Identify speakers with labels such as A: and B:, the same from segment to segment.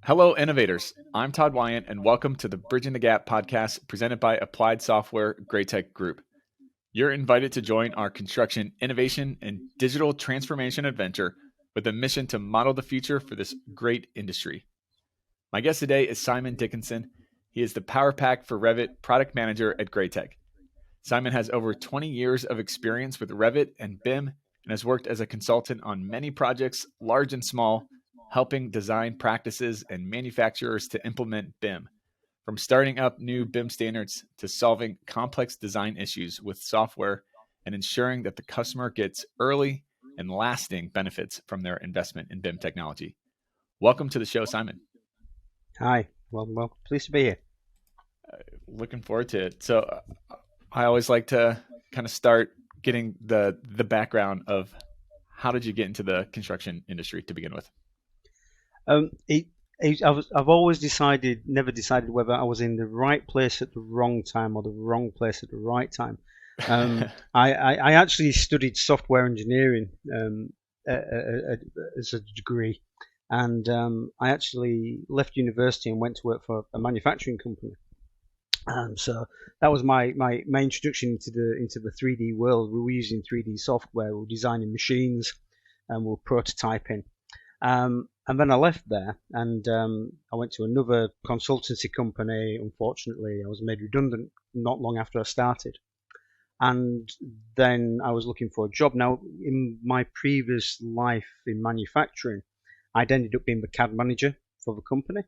A: Hello, innovators. I'm Todd Wyant, and welcome to the Bridging the Gap podcast presented by Applied Software Graitec Group. You're invited to join our construction innovation and digital transformation adventure with a mission to model the future for this great industry. My guest today is Simon Dickinson. He is the PowerPack for Revit product manager at Graitec. Simon has over 20 years of experience with Revit and BIM and has worked as a consultant on many projects, large and small, helping design practices and manufacturers to implement BIM, from starting up new BIM standards to solving complex design issues with software and ensuring that the customer gets early and lasting benefits from their investment in BIM technology. Welcome to the show, Simon.
B: Hi, well, pleased to be here.
A: Looking forward to it. So I always like to kind of start getting the background of how did you get into the construction industry to begin with?
B: I've always never decided whether I was in the right place at the wrong time or the wrong place at the right time. I actually studied software engineering as a degree, and I actually left university and went to work for a manufacturing company. So that was my introduction into the 3D world. We were using 3D software, we were designing machines, and we were prototyping. And then I left there and I went to another consultancy company. Unfortunately, I was made redundant not long after I started. And then I was looking for a job. Now, in my previous life in manufacturing, I'd ended up being the CAD manager for the company.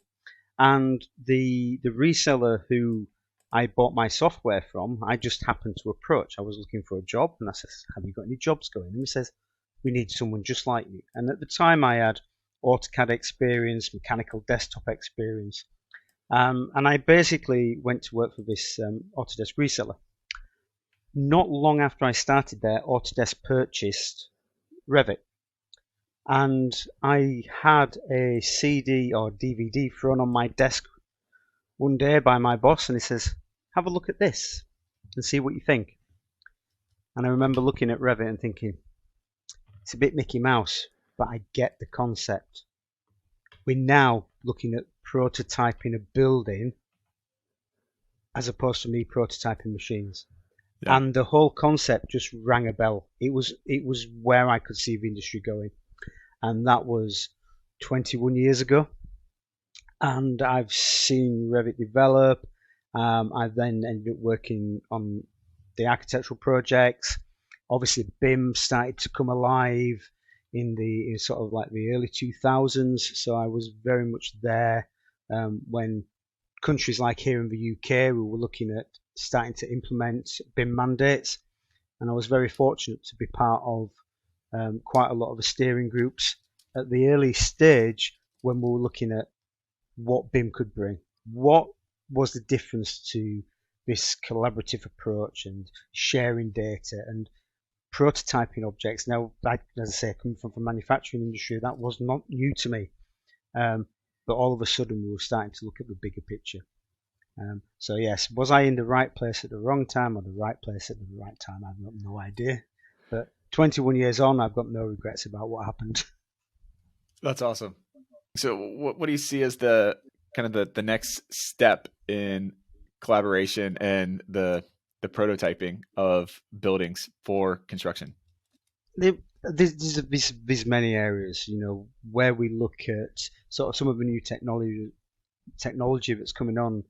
B: And the reseller who I bought my software from, I just happened to approach. I was looking for a job and I said, "Have you got any jobs going?" And he says, "We need someone just like you." And at the time I had AutoCAD experience, mechanical desktop experience. And I basically went to work for this Autodesk reseller. Not long after I started there, Autodesk purchased Revit. And I had a CD or DVD thrown on my desk one day by my boss, and he says, "Have a look at this and see what you think." And I remember looking at Revit and thinking, it's a bit Mickey Mouse, but I get the concept. We're now looking at prototyping a building as opposed to me prototyping machines. Yeah. And the whole concept just rang a bell. It was where I could see the industry going. And that was 21 years ago. And I've seen Revit develop. I then ended up working on the architectural projects. Obviously, BIM started to come alive in sort of like the early 2000s. So I was very much there when countries like here in the UK, we were looking at starting to implement BIM mandates. And I was very fortunate to be part of quite a lot of the steering groups at the early stage when we were looking at what BIM could bring. What was the difference to this collaborative approach and sharing data and prototyping objects? Now, as I say, coming from the manufacturing industry, that was not new to me. But all of a sudden, we were starting to look at the bigger picture. So yes, was I in the right place at the wrong time or the right place at the right time? I've got no idea. But 21 years on, I've got no regrets about what happened.
A: That's awesome. So what do you see as the kind of the next step in collaboration and the prototyping of buildings for construction?
B: There's many areas, where we look at sort of some of the new technology that's coming on,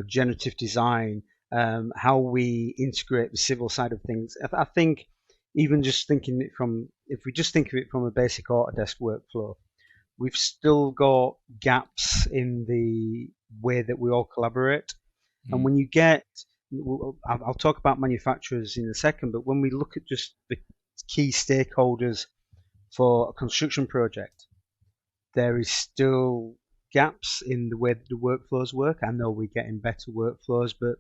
B: generative design, how we integrate the civil side of things. I think even just if we just think of it from a basic Autodesk workflow, we've still got gaps in the way that we all collaborate. And when you get, I'll talk about manufacturers in a second, but when we look at just the key stakeholders for a construction project, there is still gaps in the way that the workflows work. I know we're getting better workflows, but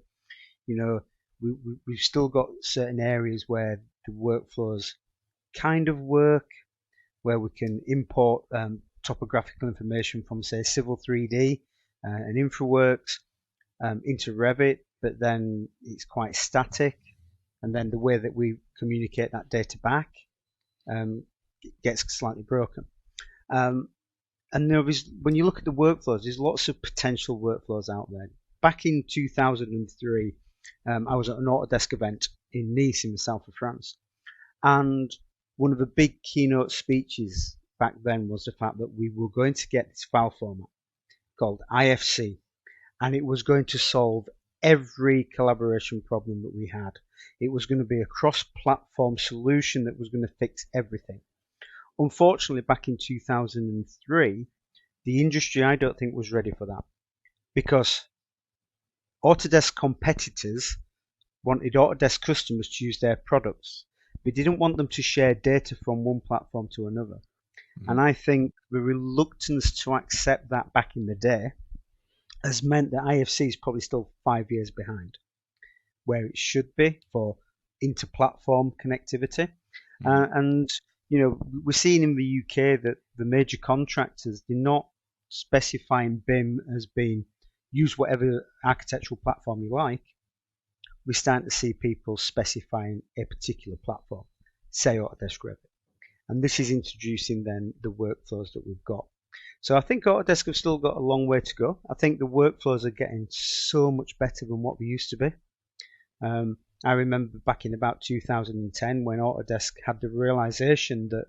B: we've still got certain areas where the workflows kind of work, where we can import topographical information from, say, Civil 3D and InfraWorks into Revit, but then it's quite static, and then the way that we communicate that data back gets slightly broken. and when you look at the workflows, there's lots of potential workflows out there. Back in 2003, I was at an Autodesk event in Nice in the south of France, and one of the big keynote speeches back then was the fact that we were going to get this file format called IFC, and it was going to solve every collaboration problem that we had. It was going to be a cross-platform solution that was going to fix everything. Unfortunately, back in 2003, the industry, I don't think, was ready for that, because Autodesk competitors wanted Autodesk customers to use their products. They didn't want them to share data from one platform to another. Mm-hmm. And I think the reluctance to accept that back in the day has meant that IFC is probably still 5 years behind where it should be for inter-platform connectivity. Mm-hmm. And we're seeing in the UK that the major contractors, they're not specifying BIM as being use whatever architectural platform you like. We're starting to see people specifying a particular platform, say Autodesk Revit. And this is introducing then the workflows that we've got. So I think Autodesk have still got a long way to go. I think the workflows are getting so much better than what they used to be. I remember back in about 2010 when Autodesk had the realization that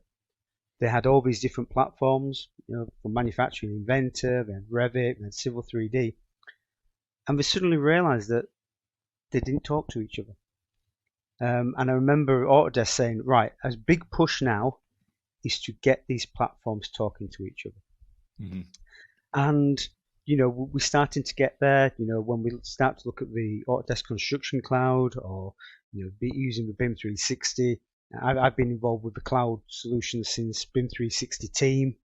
B: they had all these different platforms, for manufacturing Inventor, they had Revit, they had Civil 3D, and they suddenly realized that they didn't talk to each other. And I remember Autodesk saying, right, a big push now is to get these platforms talking to each other. Mm-hmm. And we're starting to get there. When we start to look at the Autodesk Construction Cloud, or using the BIM 360. I've been involved with the cloud solution since BIM 360 Team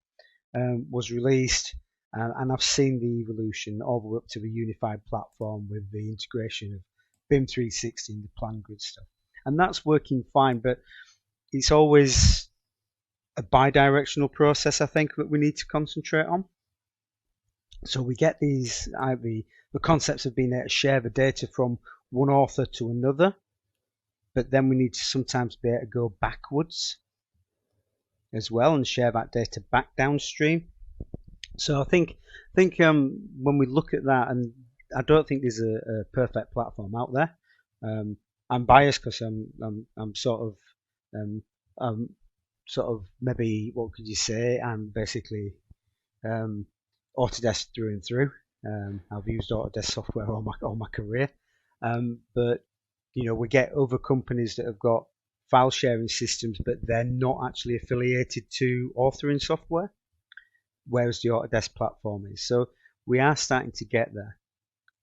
B: was released, and I've seen the evolution all the way up to the unified platform with the integration of BIM 360 and the plan grid stuff, and that's working fine. But it's always a bi-directional process, I think, that we need to concentrate on. So we get these the concepts of being able to share the data from one author to another, but then we need to sometimes be able to go backwards as well and share that data back downstream. So I think when we look at that, and I don't think there's a perfect platform out there. I'm biased because I'm sort of maybe, what could you say? I'm basically Autodesk through and through. I've used Autodesk software all my career, but we get other companies that have got file sharing systems, but they're not actually affiliated to authoring software, whereas the Autodesk platform is. So we are starting to get there,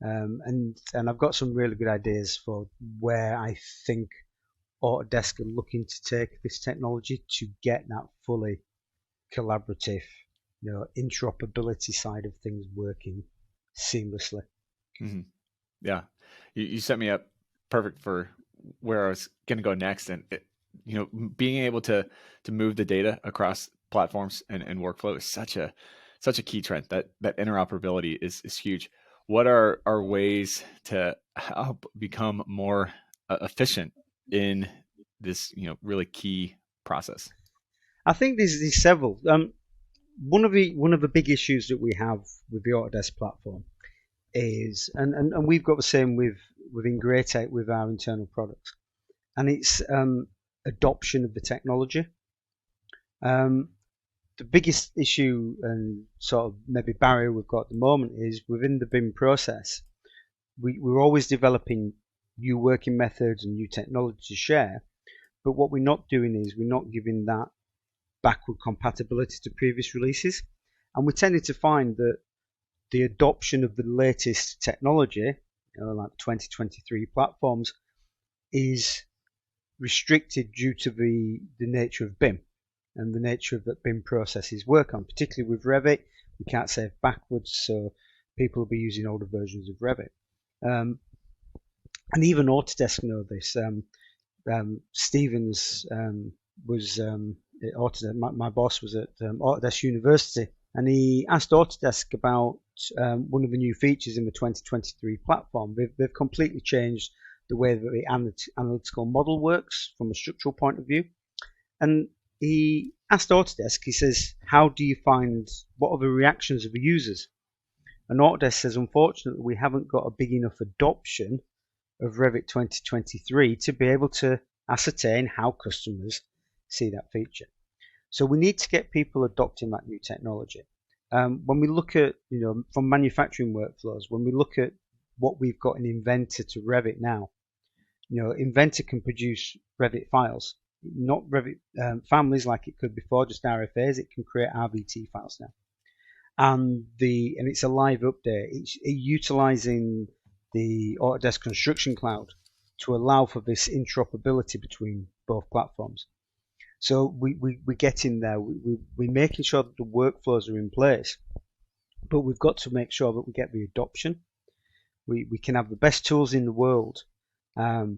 B: and I've got some really good ideas for where I think Autodesk are looking to take this technology to get that fully collaborative, interoperability side of things working seamlessly.
A: Mm-hmm. Yeah, you set me up perfect for where I was going to go next, and being able to move the data across platforms and workflow is such a key trend. That interoperability is huge. What are ways to help become more efficient in this really key process?
B: I think there's several. One of the big issues that we have with the Autodesk platform is, and we've got the same within Graitec with our internal products, and it's adoption of the technology. The biggest issue and sort of maybe barrier we've got at the moment is within the BIM process. We're always developing new working methods and new technology to share, but what we're not doing is we're not giving that backward compatibility to previous releases, and we're tending to find that the adoption of the latest technology, like 2023 platforms, is restricted due to the nature of BIM and the nature of that BIM processes work on. Particularly with Revit, we can't save backwards, so people will be using older versions of Revit. And even Autodesk know this. Stevens was at Autodesk. My boss was at Autodesk University, and he asked Autodesk about one of the new features in the 2023 platform. They've completely changed the way that the analytical model works from a structural point of view. And he asked Autodesk, he says, how do you find, what are the reactions of the users? And Autodesk says, unfortunately, we haven't got a big enough adoption of Revit 2023 to be able to ascertain how customers see that feature. So we need to get people adopting that new technology. When we look at, from manufacturing workflows, when we look at what we've got in Inventor to Revit now, Inventor can produce Revit files, not Revit families like it could before, just RFAs. It can create RVT files now, and it's a live update. It's utilizing the Autodesk Construction Cloud to allow for this interoperability between both platforms. So we get in there, we're making sure that the workflows are in place, but we've got to make sure that we get the adoption. We can have the best tools in the world, but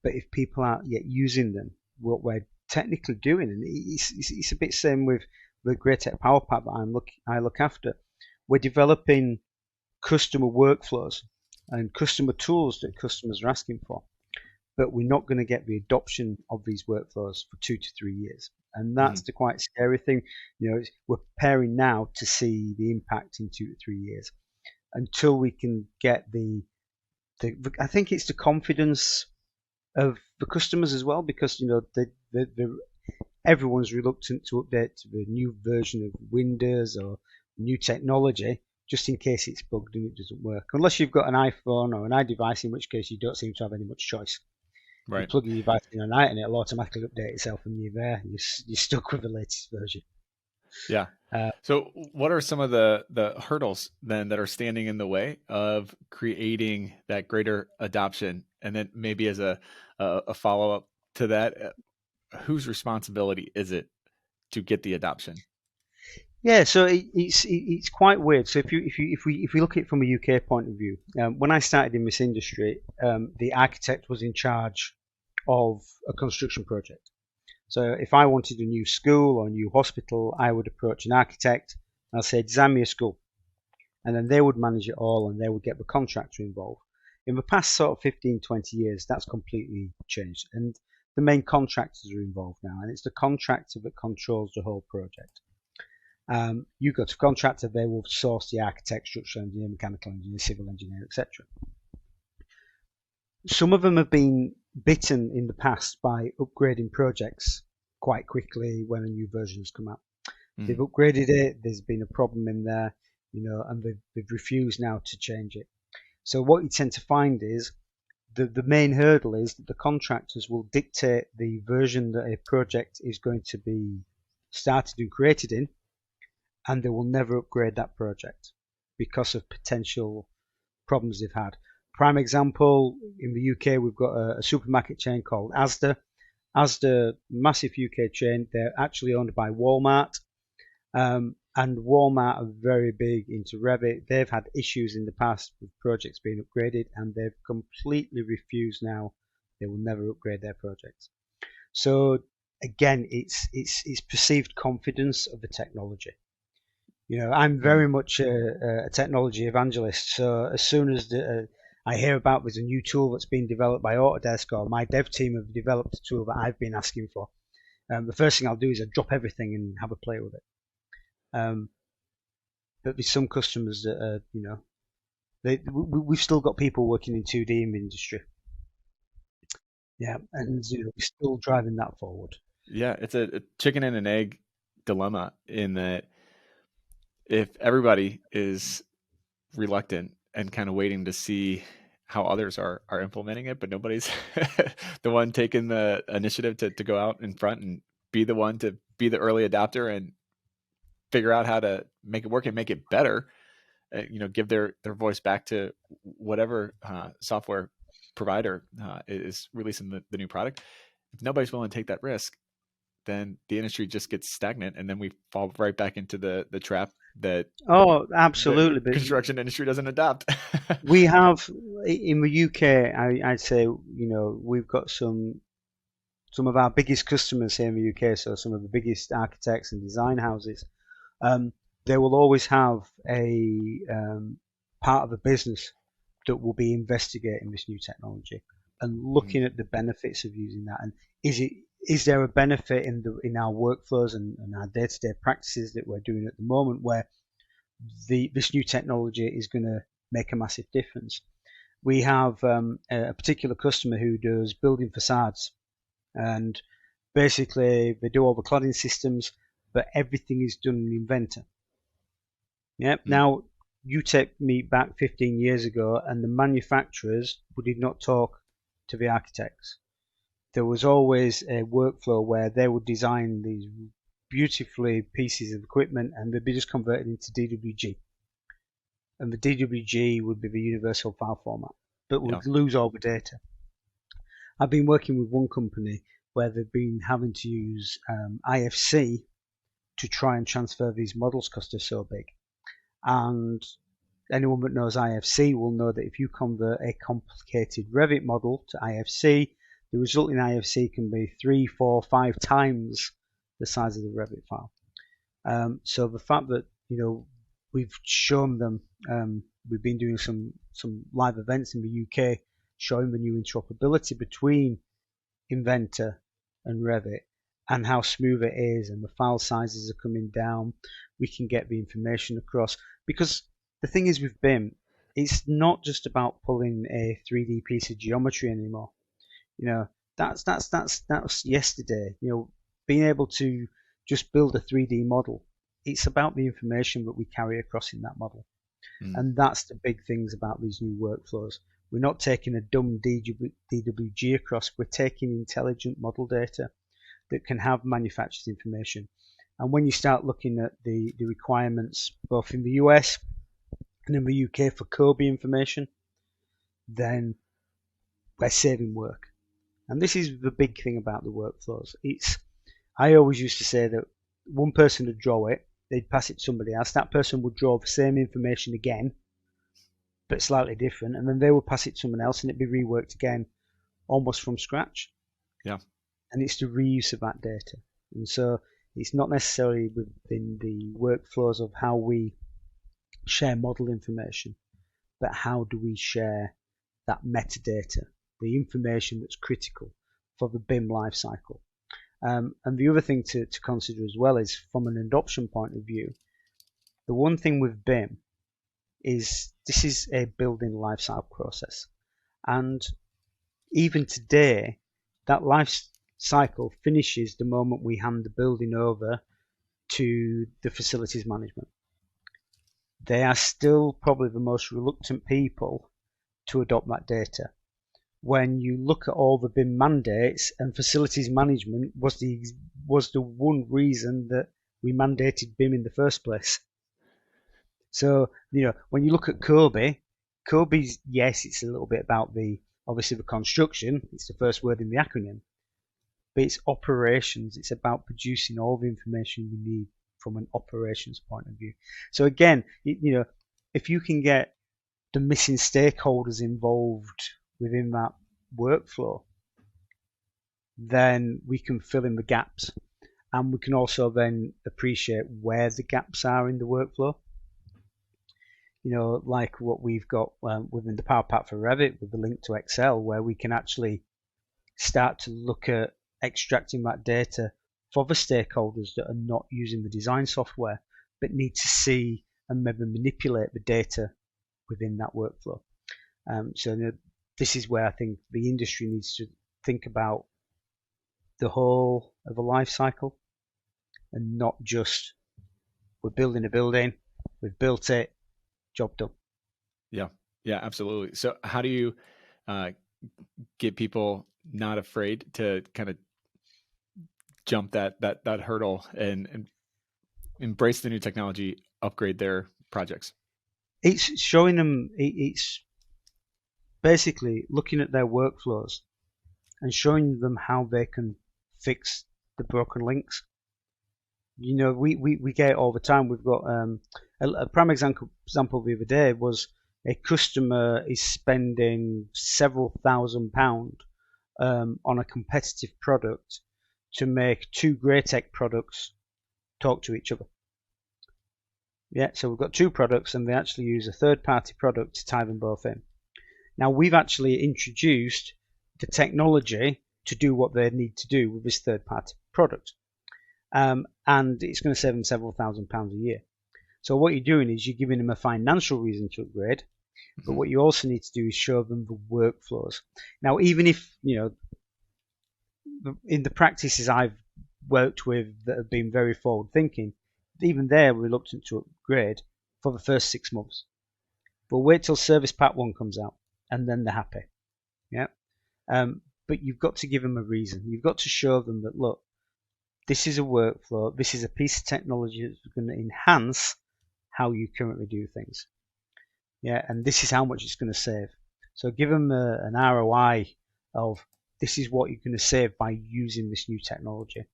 B: if people aren't yet using them, what we're technically doing, and it's a bit same with the Graitec PowerPack that I look after, we're developing customer workflows and customer tools that customers are asking for, but we're not going to get the adoption of these workflows for 2 to 3 years. And that's the quite scary thing. We're preparing now to see the impact in 2 to 3 years until we can get I think it's the confidence of the customers as well, because everyone's reluctant to update to the new version of Windows or new technology just in case it's bugged and it doesn't work, unless you've got an iPhone or an iDevice, in which case you don't seem to have any much choice.
A: Right.
B: You plug your device in at night and it'll automatically update itself, and you're there. You're stuck with the latest version.
A: Yeah. So what are some of the hurdles then that are standing in the way of creating that greater adoption? And then maybe as a follow-up to that, whose responsibility is it to get the adoption?
B: Yeah, so it's quite weird. So if we look at it from a UK point of view, when I started in this industry, the architect was in charge of a construction project. So if I wanted a new school or a new hospital, I would approach an architect. I'll say, design me a school, and then they would manage it all, and they would get the contractor involved. In the past sort of 15, 20 years, that's completely changed, and the main contractors are involved now, and it's the contractor that controls the whole project. You go to contractor, they will source the architect, structural engineer, mechanical engineer, civil engineer, etc. Some of them have been bitten in the past by upgrading projects quite quickly when a new version has come out. They've upgraded it, there's been a problem in there, and they've refused now to change it. So what you tend to find is the main hurdle is that the contractors will dictate the version that a project is going to be started and created in, and they will never upgrade that project because of potential problems they've had. Prime example, in the UK, we've got a supermarket chain called Asda. Asda, massive UK chain, they're actually owned by Walmart. And Walmart are very big into Revit. They've had issues in the past with projects being upgraded, and they've completely refused now. They will never upgrade their projects. So again, it's perceived confidence of the technology. I'm very much a technology evangelist. So as soon as I hear about there's a new tool that's been developed by Autodesk, or my dev team have developed a tool that I've been asking for, the first thing I'll do is I drop everything and have a play with it. But with some customers that we've still got people working in 2D in the industry. Yeah, and we're still driving that forward.
A: Yeah, it's a chicken and an egg dilemma in that if everybody is reluctant and kind of waiting to see how others are implementing it, but nobody's the one taking the initiative to go out in front and be the one to be the early adopter and figure out how to make it work and make it better, give their voice back to whatever software provider is releasing the new product. If nobody's willing to take that risk, then the industry just gets stagnant, and then we fall right back into the trap that
B: absolutely
A: the construction industry doesn't adopt.
B: We have in the UK, I'd say, we've got some of our biggest customers here in the UK, so some of the biggest architects and design houses. They will always have a part of the business that will be investigating this new technology and looking at the benefits of using that, and is it is there a benefit in our workflows and our day-to-day practices that we're doing at the moment where this new technology is going to make a massive difference? We have a particular customer who does building facades, and basically they do all the cladding systems, but everything is done in Inventor. Yeah. Now, you take me back 15 years ago, and the manufacturers did not talk to the architects. There was always a workflow where they would design these beautifully pieces of equipment, and they'd be just converted into DWG. And the DWG would be the universal file format, but would lose all the data. I've been working with one company where they've been having to use IFC to try and transfer these models because they're so big. And anyone that knows IFC will know that if you convert a complicated Revit model to IFC, the resulting IFC can be 3, 4, 5 times the size of the Revit file. So the fact that we've shown them, we've been doing some live events in the UK showing the new interoperability between Inventor and Revit and how smooth it is, and the file sizes are coming down. We can get the information across, because the thing is with BIM, it's not just about pulling a 3D piece of geometry anymore. That's yesterday. Being able to just build a 3D model, it's about the information that we carry across in that model. And that's the big things about these new workflows. We're not taking a dumb DWG across, we're taking intelligent model data that can have manufactured information. And when you start looking at the requirements both in the US and in the UK for COBie information, then we're saving work. And this is the big thing about the workflows. I always used to say that one person would draw it, they'd pass it to somebody else, that person would draw the same information again, but slightly different, and then they would pass it to someone else and it'd be reworked again almost from scratch.
A: Yeah.
B: And it's the reuse of that data. And so it's not necessarily within the workflows of how we share model information, but how do we share that metadata, the information that's critical for the BIM lifecycle. And the other thing to consider as well is, from an adoption point of view, the one thing with BIM is this is a building lifecycle process. And even today, that life cycle finishes the moment we hand the building over to the facilities management. They are still probably the most reluctant people to adopt that data. When you look at all the BIM mandates, and facilities management was the one reason that we mandated BIM in the first place. So, when you look at COBie's, yes, it's a little bit about obviously the construction, it's the first word in the acronym, but it's operations, it's about producing all the information you need from an operations point of view. So again, if you can get the missing stakeholders involved within that workflow, then we can fill in the gaps, and we can also then appreciate where the gaps are in the workflow. Like what we've got within the PowerPack for Revit with the link to Excel, where we can actually start to look at extracting that data for the stakeholders that are not using the design software, but need to see and maybe manipulate the data within that workflow. So this is where I think the industry needs to think about the whole of a life cycle, and not just we're building a building, we've built it, job done.
A: Yeah, absolutely. So how do you get people not afraid to kind of jump that hurdle and embrace the new technology, upgrade their projects?
B: It's showing them, it's basically looking at their workflows and showing them how they can fix the broken links. We get it all the time. We've got a prime example the other day was a customer is spending several £1,000s on a competitive product to make 2 Graitec products talk to each other. Yeah, so we've got 2 products, and they actually use a third-party product to tie them both in. Now, we've actually introduced the technology to do what they need to do with this third-party product. And it's going to save them several £1,000s a year. So what you're doing is you're giving them a financial reason to upgrade, but what you also need to do is show them the workflows. Now, even if, in the practices I've worked with that have been very forward-thinking, even they're reluctant to upgrade for the first 6 months. But wait till Service Pack 1 comes out, and then they're happy. Yeah. But you've got to give them a reason. You've got to show them that, look, this is a workflow. This is a piece of technology that's going to enhance how you currently do things. Yeah, and this is how much it's going to save. So give them an ROI of this is what you're going to save by using this new technology.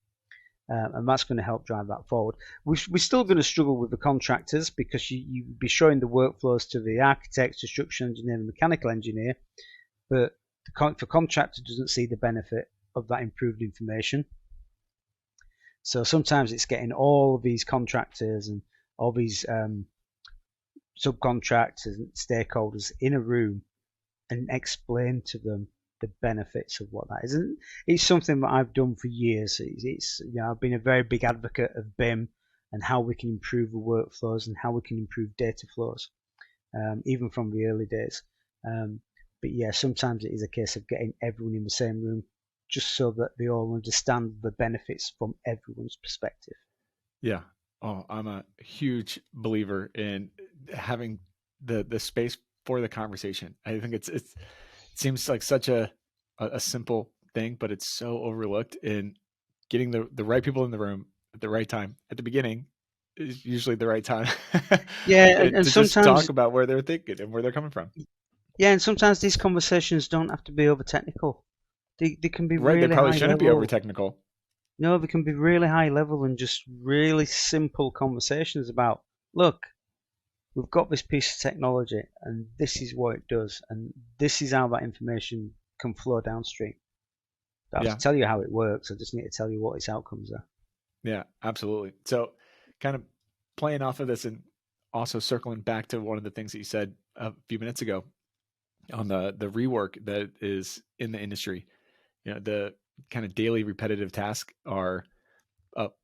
B: And that's going to help drive that forward. We're still going to struggle with the contractors because you'd be showing the workflows to the architect, structural engineer, and mechanical engineer, but the contractor doesn't see the benefit of that improved information. So sometimes it's getting all of these contractors and all these subcontractors and stakeholders in a room and explain to them the benefits of what that is. And it's something that I've done for years. I've been a very big advocate of BIM and how we can improve the workflows and how we can improve data flows, even from the early days. But yeah, sometimes it is a case of getting everyone in the same room just so that they all understand the benefits from everyone's perspective.
A: Yeah. Oh, I'm a huge believer in having the space for the conversation. I think it seems like such a simple thing, but it's so overlooked. In getting the right people in the room at the right time at the beginning is usually the right time.
B: Yeah, and
A: to
B: sometimes
A: just talk about where they're thinking and where they're coming from.
B: Yeah, and sometimes these conversations don't have to be over technical. They can be
A: Right,
B: really
A: they probably
B: high
A: shouldn't
B: level.
A: be over technical.
B: No, they can be really high level and just really simple conversations about, look, we've got this piece of technology and this is what it does and this is how that information can flow downstream. I have to tell you how it works. I just need to tell you what its outcomes are.
A: Yeah, absolutely. So kind of playing off of this and also circling back to one of the things that you said a few minutes ago on the rework that is in the industry. The kind of daily repetitive tasks are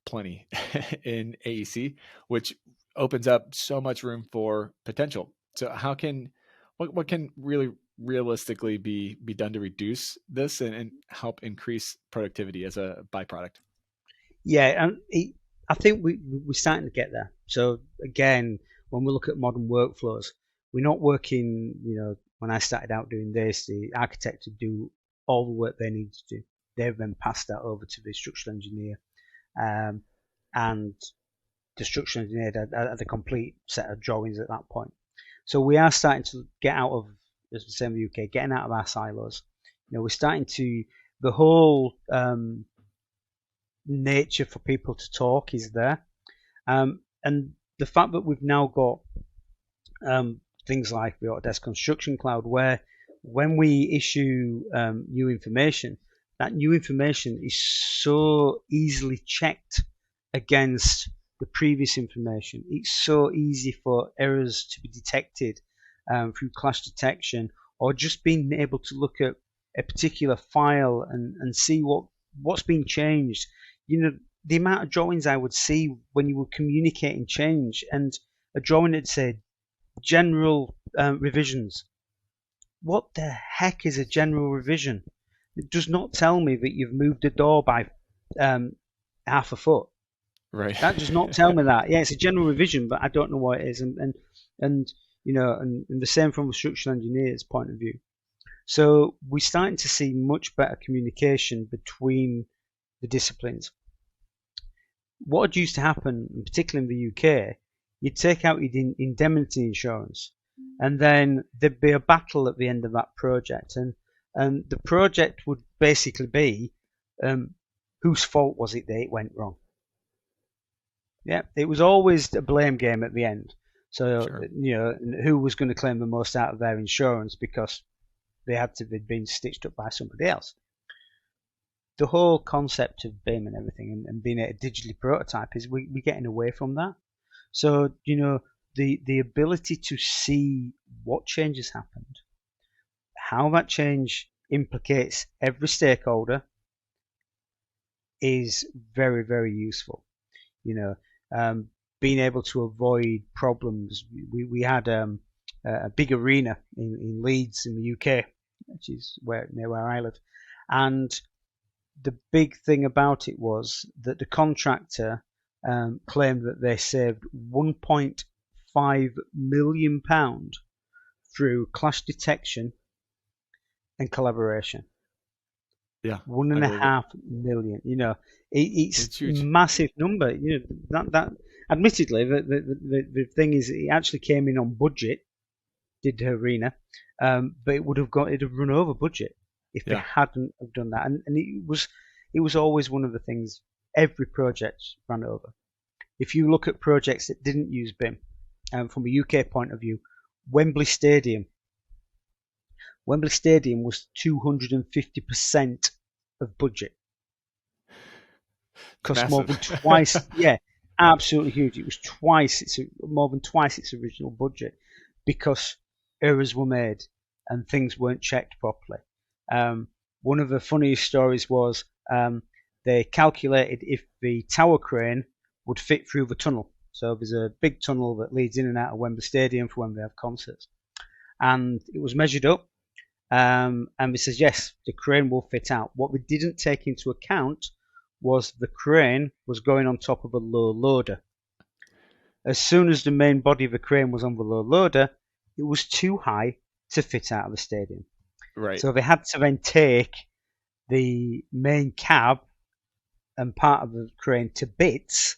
A: plenty in AEC, which opens up so much room for potential. So what can really realistically be done to reduce this and help increase productivity as a byproduct?
B: Yeah, and I think we're starting to get there. So again, when we look at modern workflows, we're not working, when I started out doing this, the architect would do all the work they need to do. They've then passed that over to the structural engineer, and the structural engineer had a complete set of drawings at that point. So we are starting to get out of, as we say in the UK, getting out of our silos. We're starting to, the whole nature for people to talk is there, and the fact that we've now got things like the Autodesk Construction Cloud, where when we issue new information, that new information is so easily checked against the previous information. It's so easy for errors to be detected through clash detection, or just being able to look at a particular file and see what's been changed. The amount of drawings I would see when you were communicating change, and a drawing that said general revisions. What the heck is a general revision? It does not tell me that you've moved a door by half a foot.
A: Right.
B: That does not tell me that. Yeah, it's a general revision, but I don't know what it is. And the same from a structural engineer's point of view. So we're starting to see much better communication between the disciplines. What used to happen, particularly in the UK, you'd take out your indemnity insurance, and then there'd be a battle at the end of that project, and the project would basically be whose fault was it that it went wrong. Yeah, it was always a blame game at the end. So
A: Sure.
B: Who was going to claim the most out of their insurance because they had to have been stitched up by somebody else. The whole concept of BIM and everything and being able to digitally prototype is we're getting away from that. So the ability to see what change has happened, how that change implicates every stakeholder, is very, very useful. You know, being able to avoid problems. We had a big arena in Leeds in the UK, which is near where I live, and the big thing about it was that the contractor claimed that they saved £1.5 million through clash detection and collaboration.
A: Yeah,
B: 1.5 million. You know, it's a
A: huge.
B: massive number. You know, that admittedly, the thing is, it actually came in on budget. Did the arena, but it'd have run over budget if they hadn't have done that. And it was always one of the things every project ran over. If you look at projects that didn't use BIM, from a UK point of view, Wembley Stadium was 250% of budget. Cost more than twice. Yeah, absolutely huge. It was more than twice its original budget because errors were made and things weren't checked properly. One of the funniest stories was they calculated if the tower crane would fit through the tunnel. So there's a big tunnel that leads in and out of Wembley Stadium for when they have concerts. And it was measured up, and it says, yes, the crane will fit out. What we didn't take into account was the crane was going on top of a low loader. As soon as the main body of the crane was on the low loader, it was too high to fit out of the stadium.
A: Right.
B: So they had to then take the main cab and part of the crane to bits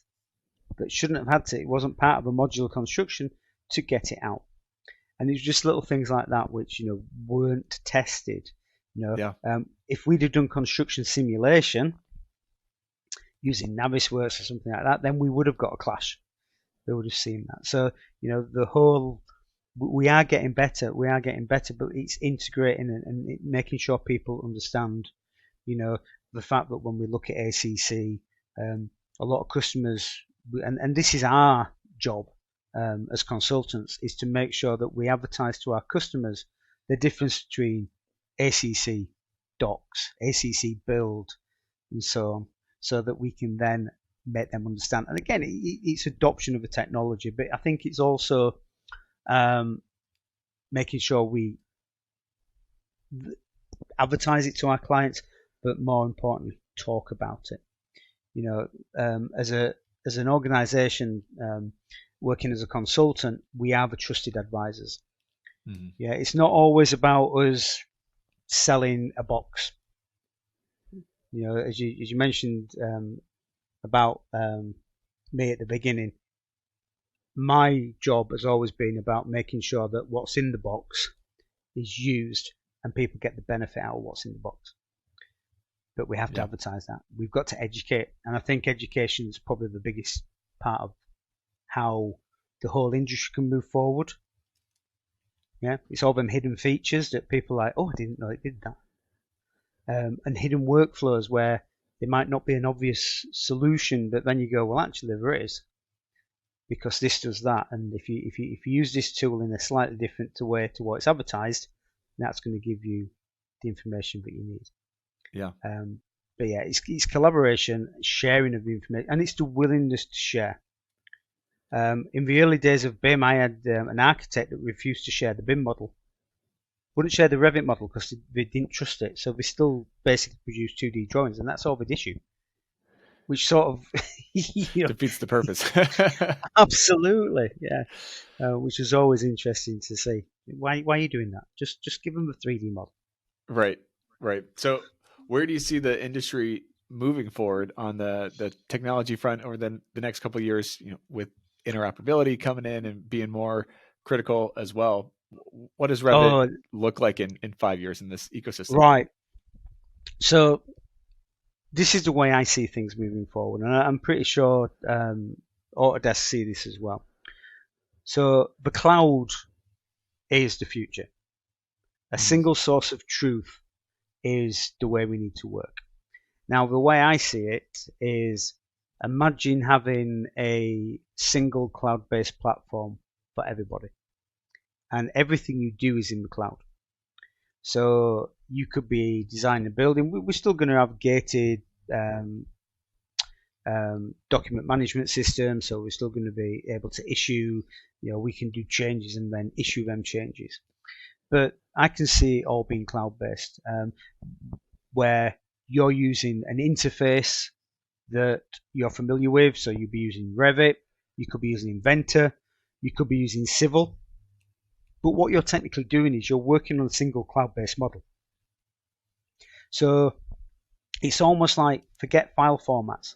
B: that shouldn't have had to. It wasn't part of a modular construction to get it out. And it's just little things like that which, you know, weren't tested. You know, if we'd have done construction simulation using Navisworks or something like that, then we would have got a clash. We would have seen that. So, you know, we are getting better, but it's integrating and making sure people understand, you know, the fact that when we look at ACC, a lot of customers, and this is our job as consultants, is to make sure that we advertise to our customers the difference between ACC docs, ACC build, and so on, so that we can then make them understand. And again, it's adoption of the technology, but I think it's also making sure we advertise it to our clients, but more importantly, talk about it. You know, as an organisation working as a consultant, we are the trusted advisors. Mm-hmm. Yeah, it's not always about us selling a box. You know, as you mentioned about me at the beginning, my job has always been about making sure that what's in the box is used and people get the benefit out of what's in the box. But we have to advertise that. We've got to educate, and I think education is probably the biggest part of how the whole industry can move forward. Yeah, it's all them hidden features that people are like, oh, I didn't know it did that. And hidden workflows where there might not be an obvious solution, but then you go, well, actually there is, because this does that. And if you use this tool in a slightly different way to what it's advertised, that's going to give you the information that you need.
A: Yeah.
B: But yeah, it's collaboration, sharing of the information, and it's the willingness to share. In the early days of BIM, I had an architect that refused to share the BIM model. Wouldn't share the Revit model because they didn't trust it. So they still basically produced 2D drawings, and that's all they'd issue. Which sort of
A: defeats the purpose.
B: Absolutely, yeah. Which is always interesting to see. Why are you doing that? Just give them the 3D model.
A: Right. So where do you see the industry moving forward on the technology front over the next couple of years, you know, with interoperability coming in and being more critical as well? What does Revit look like in 5 years in this ecosystem?
B: Right. So this is the way I see things moving forward, and I'm pretty sure Autodesk see this as well. So the cloud is the future. A single source of truth is the way we need to work. Now, the way I see it is, imagine having a single cloud-based platform for everybody, and everything you do is in the cloud. So you could be designing a building. We're still going to have gated document management system, so we're still going to be able to issue, we can do changes and then issue them changes. But I can see it all being cloud-based, where you're using an interface that you're familiar with. So you'll be using Revit, you could be using Inventor, you could be using Civil. But what you're technically doing is you're working on a single cloud-based model. So it's almost like forget file formats.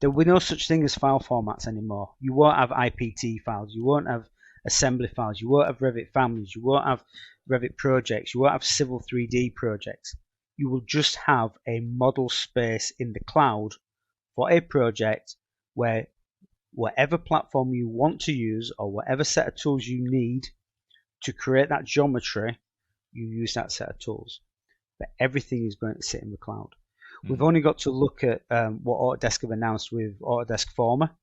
B: There will be no such thing as file formats anymore. You won't have IPT files, you won't have assembly files, you won't have Revit families, you won't have Revit projects, you won't have Civil 3D projects. You will just have a model space in the cloud for a project where whatever platform you want to use or whatever set of tools you need to create that geometry, you use that set of tools. But everything is going to sit in the cloud. We've only got to look at what Autodesk have announced with Autodesk Forma.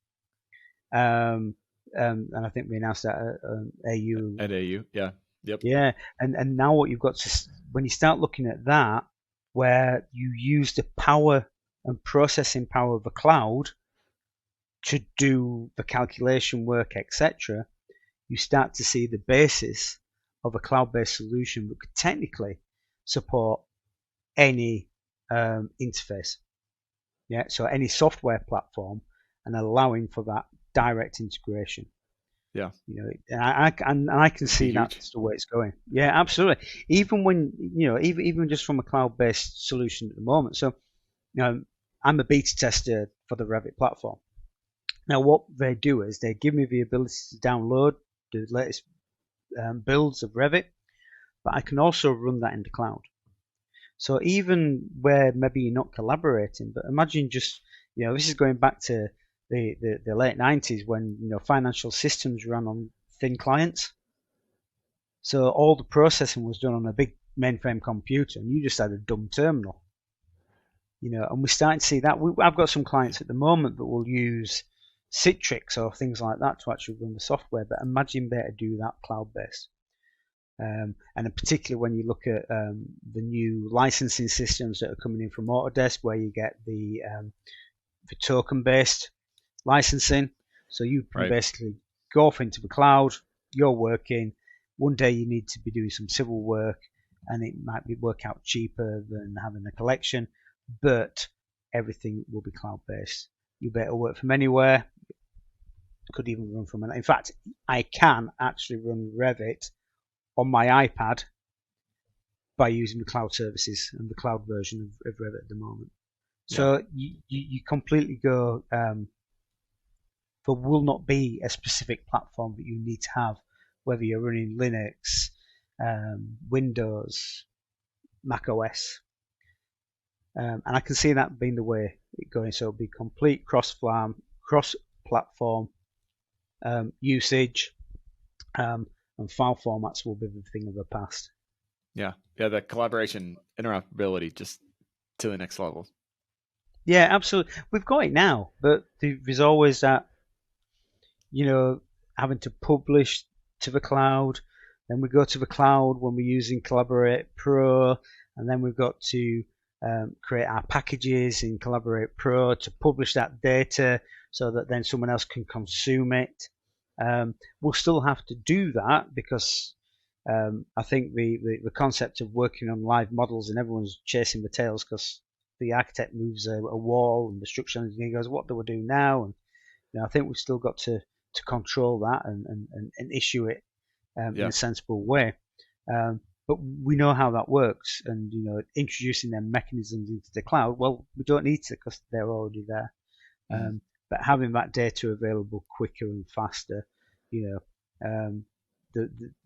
B: And I think we announced that at AU.
A: At AU, yeah. Yep.
B: Yeah, and now what you've got to, when you start looking at that, where you use the power and processing power of the cloud to do the calculation work, etc., you start to see the basis of a cloud-based solution that could technically support any interface. Yeah, so any software platform, and allowing for that direct integration.
A: Yeah,
B: and I can see that's the way it's going. Yeah, absolutely. Even when even just from a cloud-based solution at the moment. So, I'm a beta tester for the Revit platform. Now, what they do is they give me the ability to download the latest builds of Revit, but I can also run that in the cloud. So even where maybe you're not collaborating, but imagine just, this is going back to the late 90s when financial systems ran on thin clients. So all the processing was done on a big mainframe computer, and you just had a dumb terminal. And we're starting to see that. I've got some clients at the moment that will use Citrix or things like that to actually run the software. But imagine better do that cloud-based. And in particular, when you look at the new licensing systems that are coming in from Autodesk, where you get the token-based licensing, so you can basically go off into the cloud. You're working. One day you need to be doing some civil work, and it might work out cheaper than having a collection, but everything will be cloud-based. You better work from anywhere. Could even run from an. In fact, I can actually run Revit on my iPad by using the cloud services and the cloud version of Revit at the moment. Yeah. So you completely go, there will not be a specific platform that you need to have, whether you're running Linux, Windows, Mac OS. And I can see that being the way it's going. So it'll be complete cross-platform usage. And file formats will be the thing of the past.
A: Yeah, the collaboration, interoperability, just to the next level.
B: Yeah, absolutely. We've got it now, but there's always that, having to publish to the cloud. Then we go to the cloud when we're using Collaborate Pro, and then we've got to create our packages in Collaborate Pro to publish that data so that then someone else can consume it. We'll still have to do that because I think the concept of working on live models and everyone's chasing the tails because the architect moves a wall and the structural engineer goes, what do we do now? And I think we've still got to control that and issue it in a sensible way. But we know how that works, and introducing them mechanisms into the cloud, well, we don't need to because they're already there. But having that data available quicker and faster, the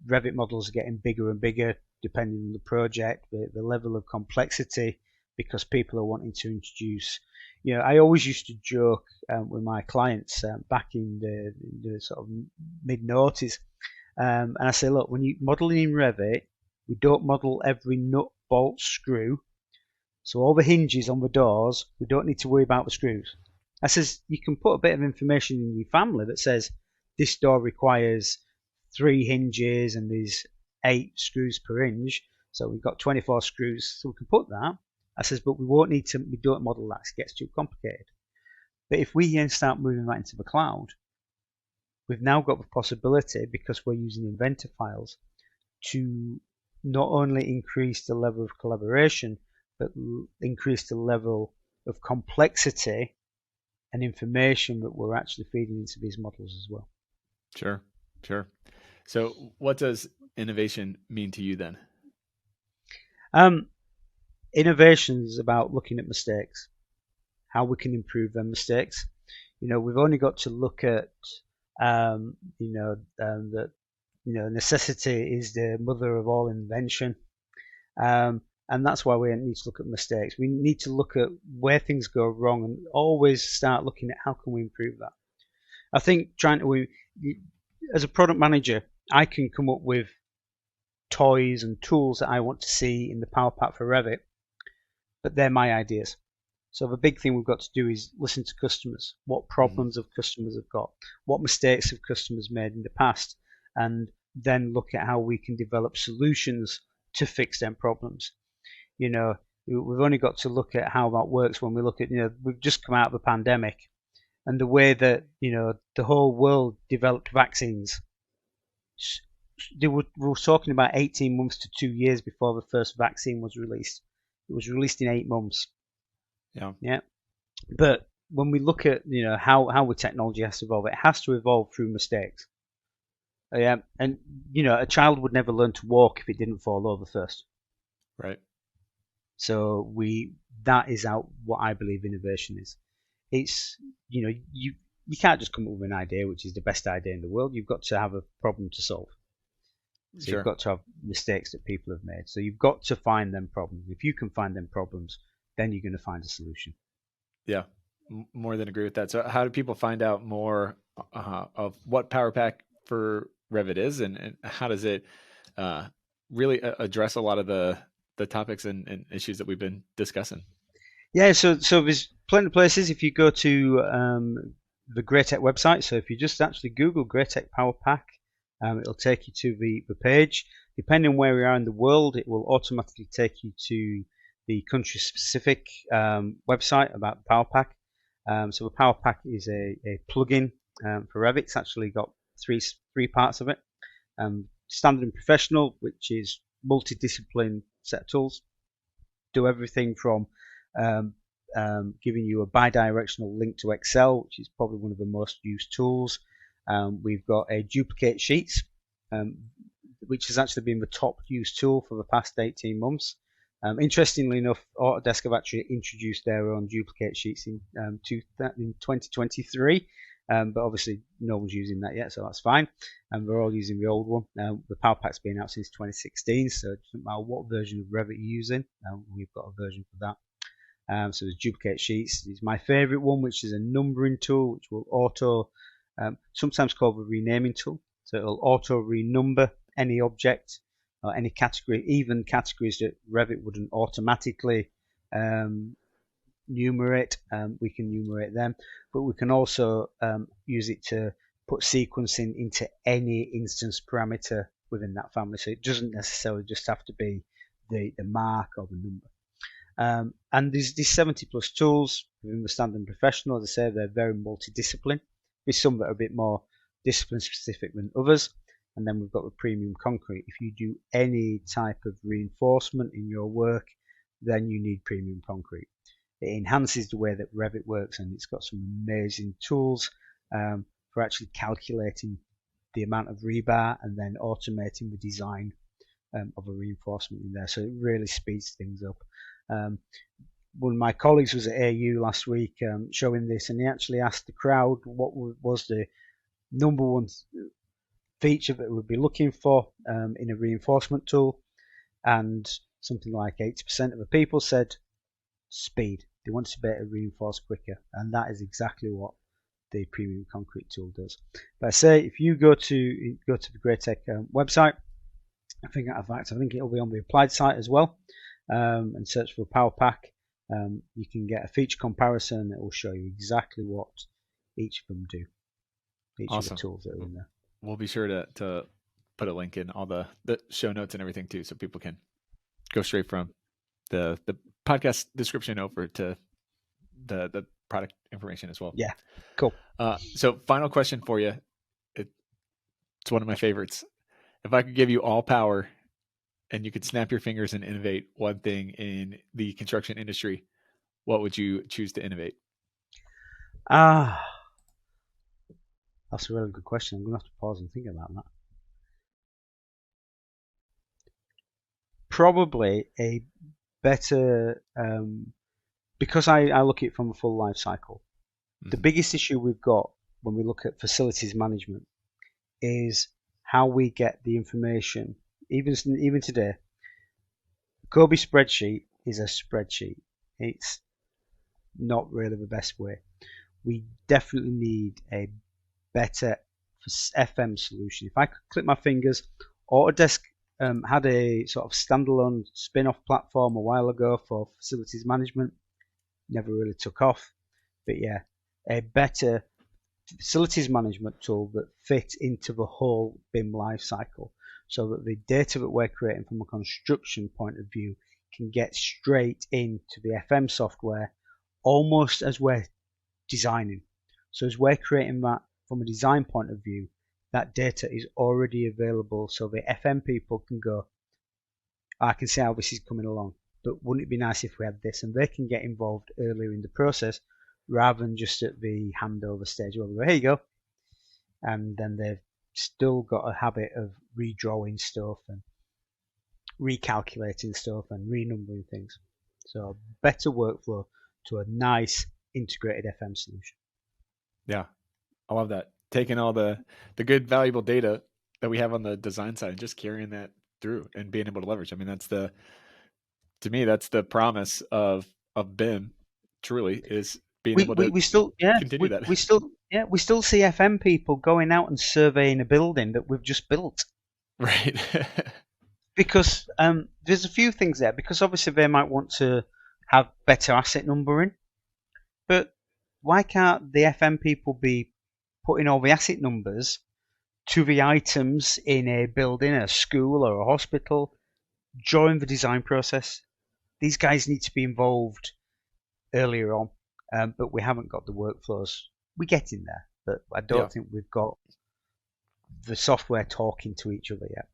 B: Revit models are getting bigger and bigger depending on the project, the level of complexity, because people are wanting to introduce. I always used to joke with my clients back in the sort of mid-noughties, and I say, look, when you're modeling in Revit, we don't model every nut, bolt, screw. So all the hinges on the doors, we don't need to worry about the screws. I says, you can put a bit of information in your family that says this door requires 3 hinges and there's 8 screws per hinge. So we've got 24 screws, so we can put that. I says, but we don't model that, it gets too complicated. But if we then start moving that into the cloud, we've now got the possibility, because we're using Inventor files, to not only increase the level of collaboration, but increase the level of complexity and information that we're actually feeding into these models as well.
A: Sure. So what does innovation mean to you then?
B: Innovation is about looking at mistakes, how we can improve them mistakes. We've only got to look at, that necessity is the mother of all invention. And that's why we need to look at mistakes. We need to look at where things go wrong and always start looking at how can we improve that. I think as a product manager, I can come up with toys and tools that I want to see in the PowerPack for Revit, but they're my ideas. So the big thing we've got to do is listen to customers. What problems have customers have got? What mistakes have customers made in the past? And then look at how we can develop solutions to fix them problems. We've only got to look at how that works when we look at, we've just come out of a pandemic, and the way that, the whole world developed vaccines. We were talking about 18 months to 2 years before the first vaccine was released. It was released in 8 months. Yeah. But when we look at, how the technology has to evolve, it has to evolve through mistakes. And, a child would never learn to walk if it didn't fall over first.
A: Right.
B: So that is what I believe innovation is. It's, you can't just come up with an idea which is the best idea in the world. You've got to have a problem to solve. So You've got to have mistakes that people have made. So you've got to find them problems. If you can find them problems, then you're going to find a solution.
A: Yeah, more than agree with that. So how do people find out more of what PowerPack for Revit is, and how does it really address a lot of the topics and issues that we've been discussing?
B: Yeah, so there's plenty of places. If you go to the Graitec website, so if you just actually Google Graitec PowerPack, it'll take you to the page. Depending on where you are in the world, it will automatically take you to the country-specific website about the PowerPack. So the PowerPack is a plugin for Revit. It's actually got three parts of it. Standard and professional, which is multidiscipline set of tools. Do everything from giving you a bi-directional link to Excel, which is probably one of the most used tools. We've got a duplicate sheets, which has actually been the top used tool for the past 18 months. Interestingly enough, Autodesk have actually introduced their own duplicate sheets in 2023, but obviously no one's using that yet, so that's fine. And we're all using the old one. The PowerPack's been out since 2016, so it doesn't matter what version of Revit you're using, we've got a version for that. So there's duplicate sheets. It's my favorite one, which is a numbering tool, which will auto, sometimes called the renaming tool. So it'll auto renumber any object or any category, even categories that Revit wouldn't automatically numerate. We can numerate them, but we can also use it to put sequencing into any instance parameter within that family. So it doesn't necessarily just have to be the mark or the number. And there's these 70 plus tools within the standard and professional. As I say, they're very multidiscipline. There's some that are a bit more discipline specific than others. And then we've got the premium concrete. If you do any type of reinforcement in your work, then you need premium concrete. It enhances the way that Revit works, and it's got some amazing tools for actually calculating the amount of rebar and then automating the design of a reinforcement in there. So it really speeds things up. One of my colleagues was at AU last week showing this, and he actually asked the crowd what was the number one feature that we'd be looking for in a reinforcement tool, and something like 80% of the people said speed. They want to be able to reinforce quicker, and that is exactly what the premium concrete tool does. But I say, if you go to the Graitec website, I think it'll be on the applied site as well, and search for PowerPack. You can get a feature comparison. It will show you exactly what each of them do. Each
A: Awesome.
B: of the tools that are in there.
A: We'll be sure to put a link in all the show notes and everything too, so people can go straight from the podcast description over to the product information as well.
B: Yeah, cool.
A: So final question for you. It's one of my favorites. If I could give you all power and you could snap your fingers and innovate one thing in the construction industry, what would you choose to innovate?
B: That's a really good question. I'm going to have to pause and think about that. Probably a better, because I look at it from a full life cycle. Mm-hmm. The biggest issue we've got when we look at facilities management is how we get the information. Even today, Kobe spreadsheet is a spreadsheet. It's not really the best way. We definitely need a better FM solution. If I could click my fingers, Autodesk had a sort of standalone spin-off platform a while ago for facilities management. Never really took off. But yeah, a better facilities management tool that fit into the whole BIM life cycle, so that the data that we're creating from a construction point of view can get straight into the FM software almost as we're designing. So as we're creating that from a design point of view, that data is already available, so the FM people can go, I can see how this is coming along, but wouldn't it be nice if we had this? And they can get involved earlier in the process rather than just at the handover stage where we go, here you go. And then they've still got a habit of redrawing stuff and recalculating stuff and renumbering things. So better workflow to a nice integrated FM solution.
A: Yeah, I love that. Taking all the good, valuable data that we have on the design side and just carrying that through and being able to leverage. I mean, to me, that's the promise of BIM, truly, is being able to continue that.
B: We still see FM people going out and surveying a building that we've just built.
A: Right.
B: Because there's a few things there. Because obviously they might want to have better asset numbering, but why can't the FM people be putting all the asset numbers to the items in a building, a school or a hospital during the design process? These guys need to be involved earlier on, but we haven't got the workflows. We're getting there, but I don't think we've got the software talking to each other yet.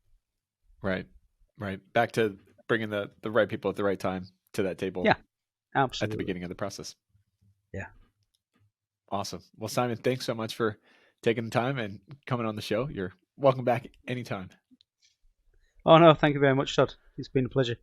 A: Right. Back to bringing the right people at the right time to that table.
B: Yeah, absolutely.
A: At the beginning of the process.
B: Yeah.
A: Awesome. Well, Simon, thanks so much for taking the time and coming on the show. You're welcome back anytime.
B: Oh, no, thank you very much, Todd. It's been a pleasure.